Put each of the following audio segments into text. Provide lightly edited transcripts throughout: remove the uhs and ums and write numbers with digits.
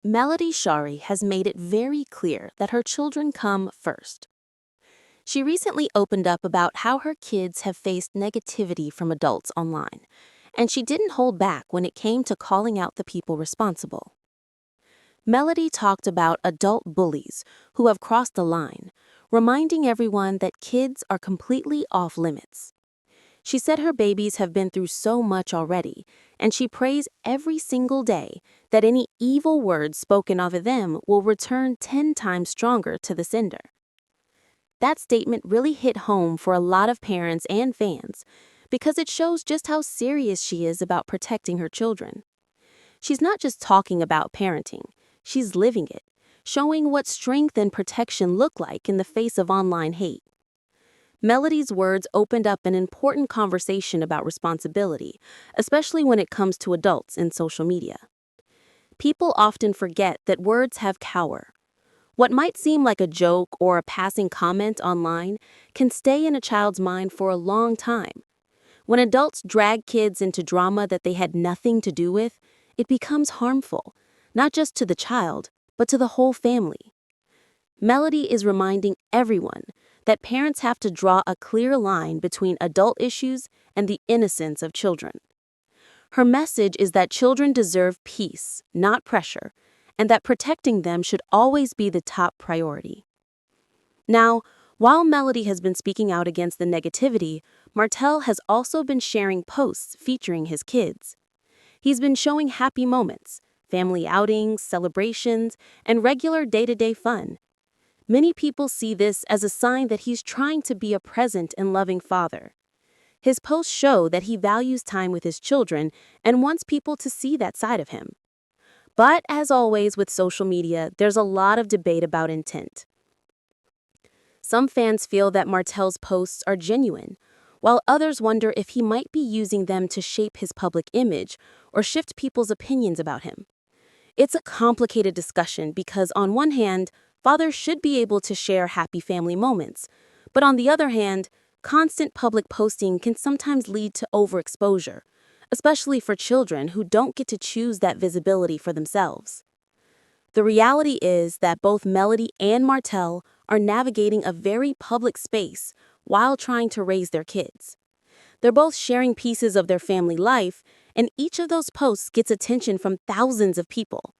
Melody Shari has made it very clear that her children come first. She recently opened up about how her kids have faced negativity from adults online, and she didn't hold back when it came to calling out the people responsible. Melody talked about adult bullies who have crossed the line, reminding everyone that kids are completely off limits. She said her babies have been through so much already, and she prays every single day that any evil words spoken of them will return 10 times stronger to the sender. That statement really hit home for a lot of parents and fans because it shows just how serious she is about protecting her children. She's not just talking about parenting, she's living it, showing what strength and protection look like in the face of online hate. Melody's words opened up an important conversation about responsibility, especially when it comes to adults in social media. People often forget that words have power. What might seem like a joke or a passing comment online can stay in a child's mind for a long time. When adults drag kids into drama that they had nothing to do with, it becomes harmful, not just to the child, but to the whole family. Melody is reminding everyone that parents have to draw a clear line between adult issues and the innocence of children. Her message is that children deserve peace, not pressure, and that protecting them should always be the top priority. Now, while Melody has been speaking out against the negativity, Martell has also been sharing posts featuring his kids. He's been showing happy moments, family outings, celebrations, and regular day-to-day fun. Many people see this as a sign that he's trying to be a present and loving father. His posts show that he values time with his children and wants people to see that side of him. But as always with social media, there's a lot of debate about intent. Some fans feel that Martell's posts are genuine, while others wonder if he might be using them to shape his public image or shift people's opinions about him. It's a complicated discussion because, on one hand, fathers should be able to share happy family moments, but on the other hand, constant public posting can sometimes lead to overexposure, especially for children who don't get to choose that visibility for themselves. The reality is that both Melody and Martell are navigating a very public space while trying to raise their kids. They're both sharing pieces of their family life, and each of those posts gets attention from thousands of people.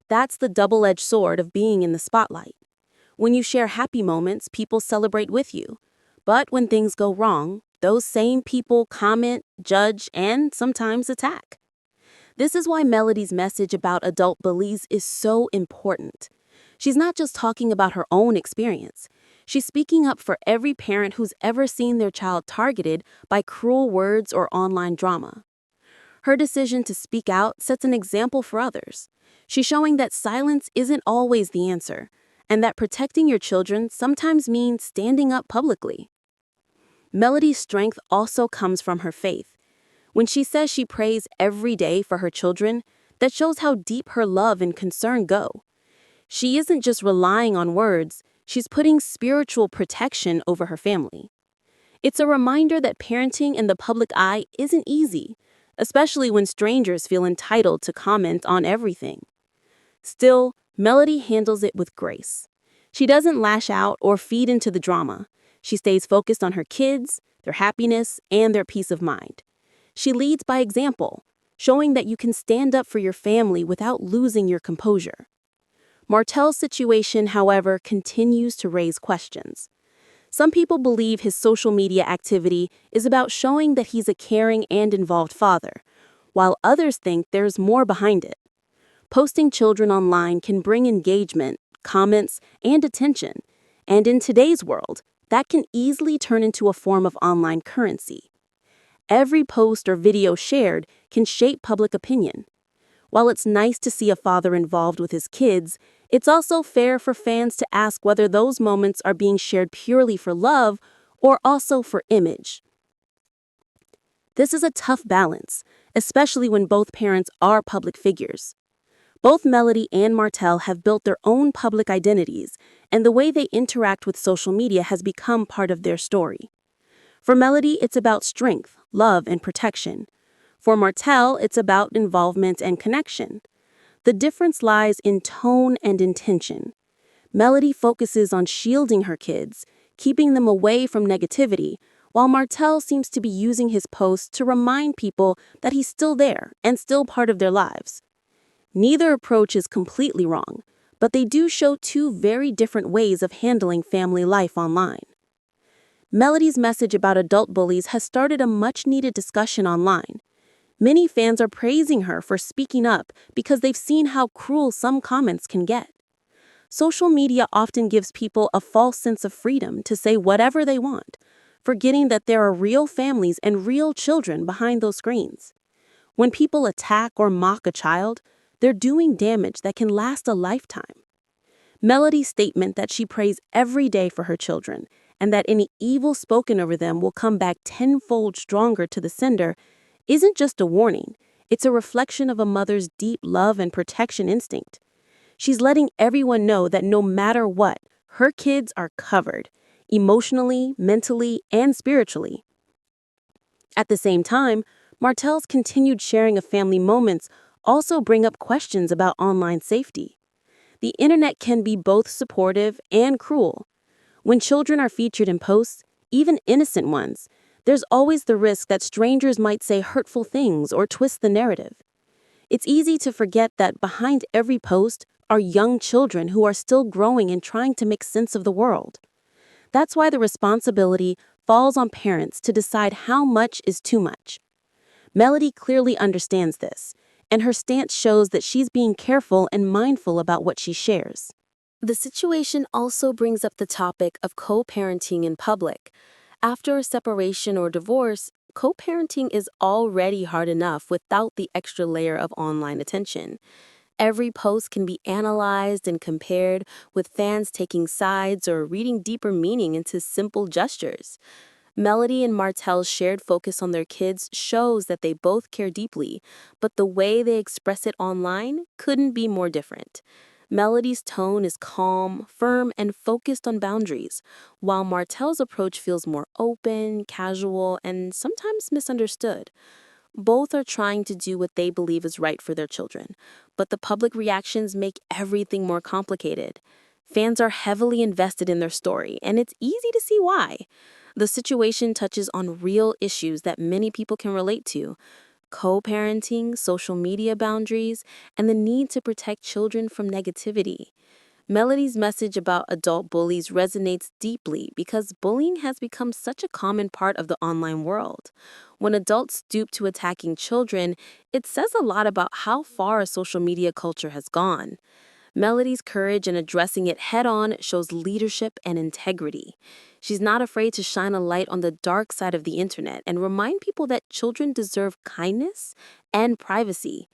That's the double-edged sword of being in the spotlight. When you share happy moments, people celebrate with you. But when things go wrong, those same people comment, judge, and sometimes attack. This is why Melody's message about adult bullies is so important. She's not just talking about her own experience. She's speaking up for every parent who's ever seen their child targeted by cruel words or online drama. Her decision to speak out sets an example for others. She's showing that silence isn't always the answer, and that protecting your children sometimes means standing up publicly. Melody's strength also comes from her faith. When she says she prays every day for her children, that shows how deep her love and concern go. She isn't just relying on words, she's putting spiritual protection over her family. It's a reminder that parenting in the public eye isn't easy, especially when strangers feel entitled to comment on everything. Still, Melody handles it with grace. She doesn't lash out or feed into the drama. She stays focused on her kids, their happiness, and their peace of mind. She leads by example, showing that you can stand up for your family without losing your composure. Martell's situation, however, continues to raise questions. Some people believe his social media activity is about showing that he's a caring and involved father, while others think there's more behind it. Posting children online can bring engagement, comments, and attention, and in today's world, that can easily turn into a form of online currency. Every post or video shared can shape public opinion. While it's nice to see a father involved with his kids, it's also fair for fans to ask whether those moments are being shared purely for love or also for image. This is a tough balance, especially when both parents are public figures. Both Melody and Martell have built their own public identities, and the way they interact with social media has become part of their story. For Melody, it's about strength, love, and protection. For Martell, it's about involvement and connection. The difference lies in tone and intention. Melody focuses on shielding her kids, keeping them away from negativity, while Martell seems to be using his posts to remind people that he's still there and still part of their lives. Neither approach is completely wrong, but they do show two very different ways of handling family life online. Melody's message about adult bullies has started a much-needed discussion online. Many fans are praising her for speaking up because they've seen how cruel some comments can get. Social media often gives people a false sense of freedom to say whatever they want, forgetting that there are real families and real children behind those screens. When people attack or mock a child, they're doing damage that can last a lifetime. Melody's statement that she prays every day for her children and that any evil spoken over them will come back tenfold stronger to the sender isn't just a warning, it's a reflection of a mother's deep love and protection instinct. She's letting everyone know that no matter what, her kids are covered, emotionally, mentally, and spiritually. At the same time, Martell's continued sharing of family moments also bring up questions about online safety. The internet can be both supportive and cruel. When children are featured in posts, even innocent ones, there's always the risk that strangers might say hurtful things or twist the narrative. It's easy to forget that behind every post are young children who are still growing and trying to make sense of the world. That's why the responsibility falls on parents to decide how much is too much. Melody clearly understands this, and her stance shows that she's being careful and mindful about what she shares. The situation also brings up the topic of co-parenting in public. After a separation or divorce, co-parenting is already hard enough without the extra layer of online attention. Every post can be analyzed and compared, with fans taking sides or reading deeper meaning into simple gestures. Melody and Martell's shared focus on their kids shows that they both care deeply, but the way they express it online couldn't be more different. Melody's tone is calm, firm, and focused on boundaries, while Martell's approach feels more open, casual, and sometimes misunderstood. Both are trying to do what they believe is right for their children, but the public reactions make everything more complicated. Fans are heavily invested in their story, and it's easy to see why. The situation touches on real issues that many people can relate to: co-parenting, social media boundaries, and the need to protect children from negativity. Melody's message about adult bullies resonates deeply because bullying has become such a common part of the online world. When adults stoop to attacking children, it says a lot about how far a social media culture has gone. Melody's courage in addressing it head-on shows leadership and integrity. She's not afraid to shine a light on the dark side of the internet and remind people that children deserve kindness and privacy.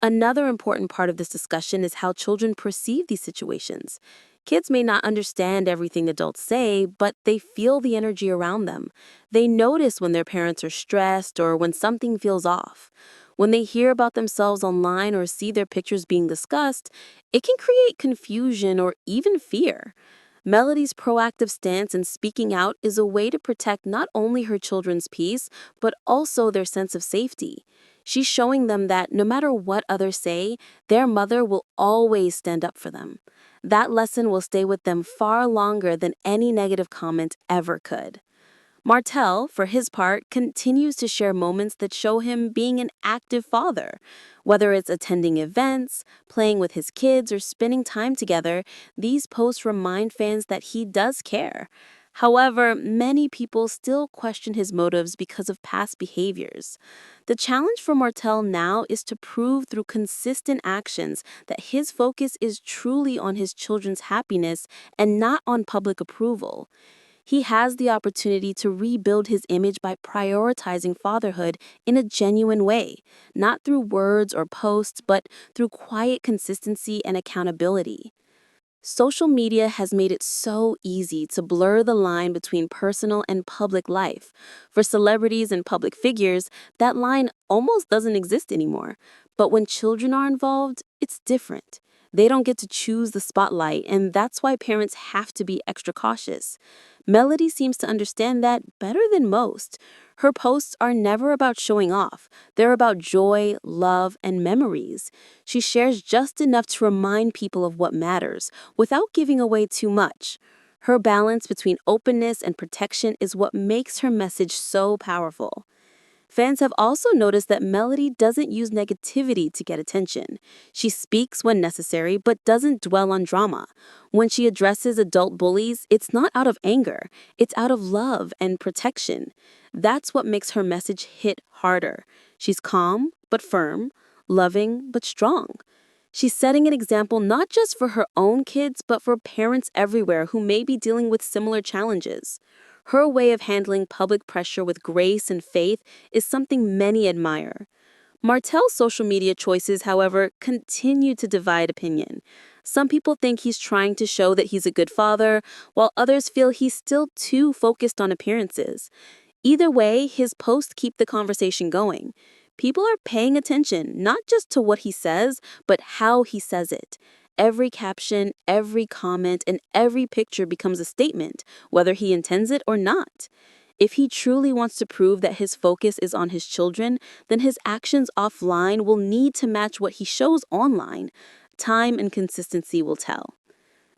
Another important part of this discussion is how children perceive these situations. Kids may not understand everything adults say, but they feel the energy around them. They notice when their parents are stressed or when something feels off. When they hear about themselves online or see their pictures being discussed, it can create confusion or even fear. Melody's proactive stance in speaking out is a way to protect not only her children's peace, but also their sense of safety. She's showing them that no matter what others say, their mother will always stand up for them. That lesson will stay with them far longer than any negative comment ever could. Martell, for his part, continues to share moments that show him being an active father. Whether it's attending events, playing with his kids, or spending time together, these posts remind fans that he does care. However, many people still question his motives because of past behaviors. The challenge for Martell now is to prove through consistent actions that his focus is truly on his children's happiness and not on public approval. He has the opportunity to rebuild his image by prioritizing fatherhood in a genuine way, not through words or posts, but through quiet consistency and accountability. Social media has made it so easy to blur the line between personal and public life. For celebrities and public figures, that line almost doesn't exist anymore. But when children are involved, it's different. They don't get to choose the spotlight, and that's why parents have to be extra cautious. Melody seems to understand that better than most. Her posts are never about showing off. They're about joy, love, and memories. She shares just enough to remind people of what matters, without giving away too much. Her balance between openness and protection is what makes her message so powerful. Fans have also noticed that Melody doesn't use negativity to get attention. She speaks when necessary, but doesn't dwell on drama. When she addresses adult bullies, it's not out of anger, it's out of love and protection. That's what makes her message hit harder. She's calm, but firm, loving, but strong. She's setting an example not just for her own kids, but for parents everywhere who may be dealing with similar challenges. Her way of handling public pressure with grace and faith is something many admire. Martell's social media choices, however, continue to divide opinion. Some people think he's trying to show that he's a good father, while others feel he's still too focused on appearances. Either way, his posts keep the conversation going. People are paying attention not just to what he says, but how he says it. Every caption, every comment, and every picture becomes a statement, whether he intends it or not. If he truly wants to prove that his focus is on his children, then his actions offline will need to match what he shows online. Time and consistency will tell.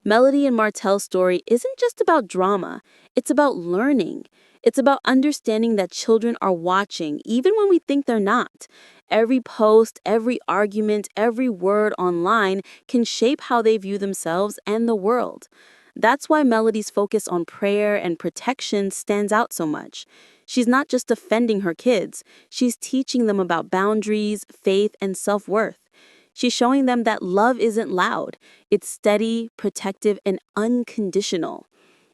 Melody and Martell's story isn't just about drama, it's about learning. It's about understanding that children are watching, even when we think they're not. Every post, every argument, every word online can shape how they view themselves and the world. That's why Melody's focus on prayer and protection stands out so much. She's not just defending her kids, she's teaching them about boundaries, faith, and self-worth. She's showing them that love isn't loud, it's steady, protective, and unconditional.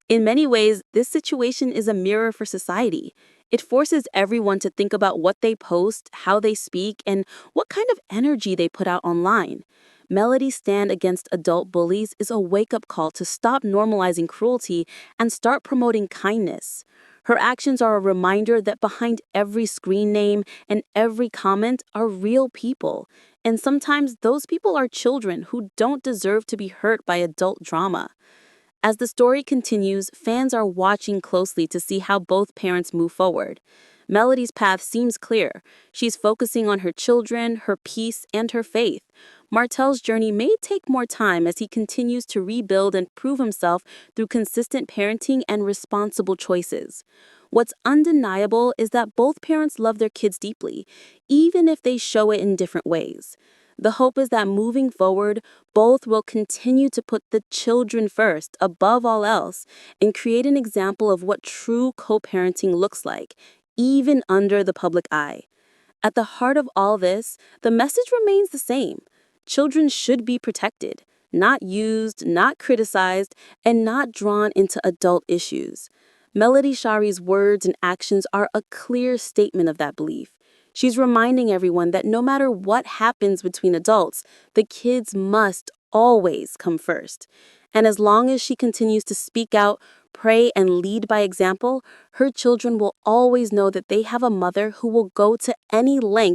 In many ways, this situation is a mirror for society. It forces everyone to think about what they post, how they speak, and what kind of energy they put out online. Melody's stand against adult bullies is a wake-up call to stop normalizing cruelty and start promoting kindness. Her actions are a reminder that behind every screen name and every comment are real people. And sometimes those people are children who don't deserve to be hurt by adult drama. As the story continues, fans are watching closely to see how both parents move forward. Melody's path seems clear. She's focusing on her children, her peace, and her faith. Martell's journey may take more time as he continues to rebuild and prove himself through consistent parenting and responsible choices. What's undeniable is that both parents love their kids deeply, even if they show it in different ways. The hope is that moving forward, both will continue to put the children first, above all else, and create an example of what true co-parenting looks like, even under the public eye. At the heart of all this, the message remains the same. Children should be protected, not used, not criticized, and not drawn into adult issues. Melody Shari's words and actions are a clear statement of that belief. She's reminding everyone that no matter what happens between adults, the kids must always come first. And as long as she continues to speak out, pray, and lead by example, her children will always know that they have a mother who will go to any length